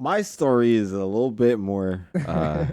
My story is a little bit more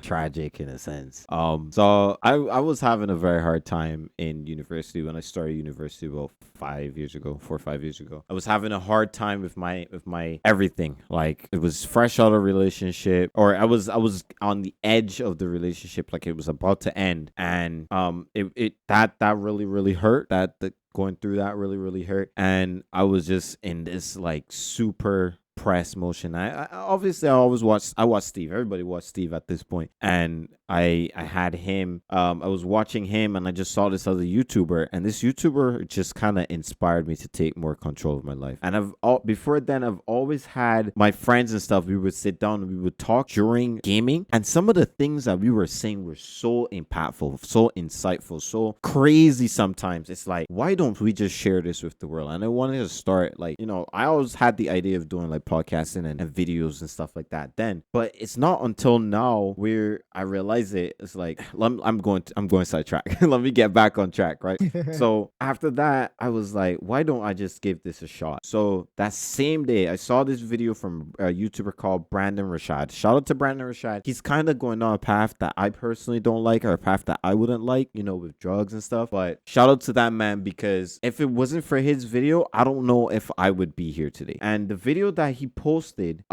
tragic in a sense. So I was having a very hard time in university when I started university about 5 years ago, 4 or 5 years ago. I was having a hard time with my everything. Like it was fresh out of relationship, or I was on the edge of the relationship, like it was about to end, and that really hurt. That going through that really hurt, and I was just in this like super press motion. I obviously I watch Steve. Everybody watched Steve at this point, and I had him. I was watching him, and I just saw this other YouTuber, and this YouTuber just kind of inspired me to take more control of my life. And before then I've always had my friends and stuff. We would sit down and we would talk during gaming, and some of the things that we were saying were so impactful, so insightful, so crazy. Sometimes it's like, why don't we just share this with the world? And I wanted to start, like, I always had the idea of doing like podcasting and videos and stuff like that then, but it's not until now where I realize it's like, I'm going sidetrack. Let me get back on track, right? So after that, I was like, why don't I just give this a shot? So that same day, I saw this video from a YouTuber called Brandon Rashad. Shout out to Brandon Rashad. He's kind of going on a path that I personally don't like, or a path that I wouldn't like, with drugs and stuff. But shout out to that man, because if it wasn't for his video, I don't know if I would be here today. And the video that he posted,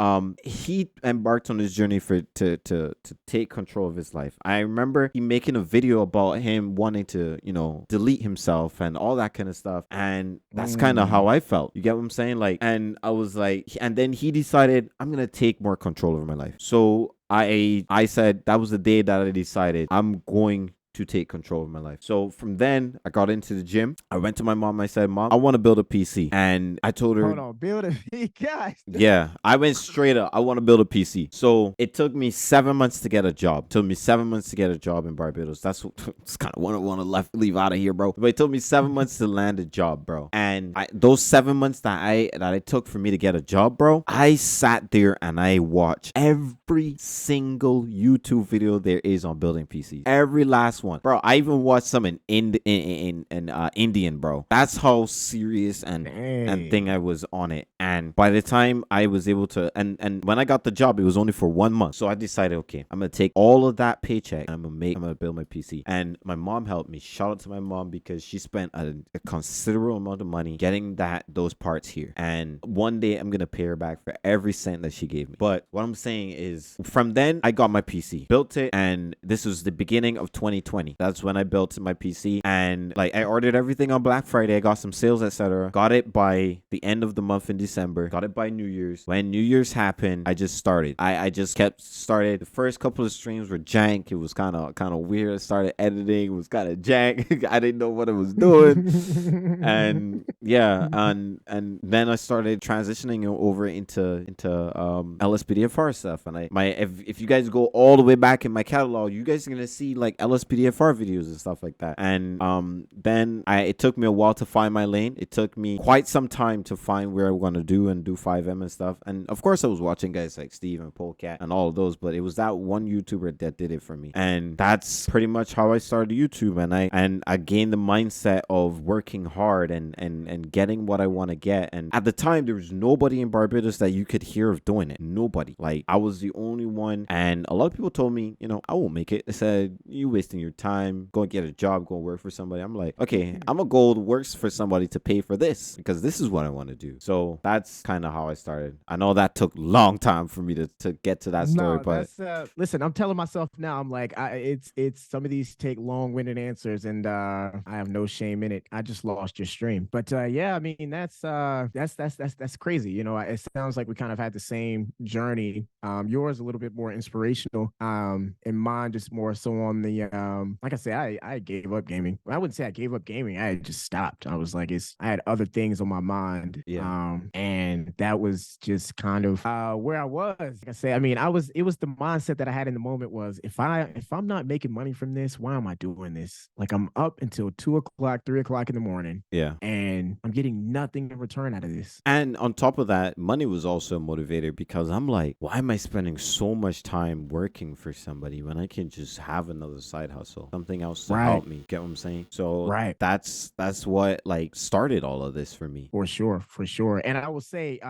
he embarked on this journey to take control of his life. I remember he making a video about him wanting to, delete himself and all that kind of stuff. And that's kind of how I felt. You get what I'm saying? Like, and I was like, and then he decided, I'm gonna take more control over my life. So I said that was the day that I decided I'm going to take control of my life. So from then, I got into the gym. I went to my mom. I said, Mom, I want to build a PC. And I told her, Hold on, build a gosh. yeah, I went straight up. I want to build a PC. So it took me 7 months to get a job. It took me 7 months to get a job in Barbados. That's kind of what I want to leave out of here, bro. But it took me 7 months to land a job, bro. And those 7 months that I took for me to get a job, bro, I sat there and I watched every single YouTube video there is on building PCs. Every last one, bro. I even watched some in Indian, bro. That's how serious and thing I was on it. And by the time I was able to, and when I got the job, it was only for 1 month. So I decided, okay, I'm gonna take all of that paycheck and I'm gonna build my PC. And my mom helped me. Shout out to my mom, because she spent a considerable amount of money getting those parts here. And one day I'm gonna pay her back for every cent that she gave me. But what I'm saying is, from then I got my PC, built it, and this was the beginning of 2020. That's when I built my PC, and like I ordered everything on Black Friday. I got some sales, etc. Got it by the end of the month in December. Got it by New Year's. When New Year's happened, I just started. I just kept started. The first couple of streams were jank. It was kind of weird. I started editing. It was kind of jank. I didn't know what I was doing. And yeah, and then I started transitioning over into LSPDFR stuff. And if you guys go all the way back in my catalog, you guys are gonna see like LSPDFR videos and stuff like that. And then it took me a while to find my lane. It took me quite some time to find where I want to do 5M and stuff. And of course I was watching guys like Steve and Polecat and all of those, but it was that one YouTuber that did it for me. And that's pretty much how I started YouTube. And I gained the mindset of working hard and getting what I want to get. And at the time, there was nobody in Barbados that you could hear of doing it. Nobody. Like, I was the only one. And a lot of people told me, I won't make it. They said, you wasting your time. Go and get a job. Go and work for somebody. I'm like, okay, I'm gonna go work for somebody to pay for this, because this is what I want to do. So that's kind of how I started. I know that took a long time for me to get to that story, No, but that's listen, I'm telling myself now, I'm like, it's some of these take long-winded answers, and I have no shame in it. I just lost your stream. But yeah, I mean, that's crazy. It sounds like we kind of had the same journey. Yours a little bit more inspirational. And mine just more so on the like I said, I gave up gaming. I wouldn't say I gave up gaming. I just stopped. I was like, I had other things on my mind. yeah. And that was just kind of where I was. Like I say, I mean, it was the mindset that I had in the moment was, if I'm not making money from this, why am I doing this? Like, I'm up until 2 o'clock, 3 o'clock in the morning. Yeah. And I'm getting nothing in return out of this. And on top of that, money was also a motivator, because I'm like, why am I spending so much time working for somebody when I can just have another side hustle, something else to help me? Get what I'm saying? So that's what like started all of this for me. For sure. And I will say,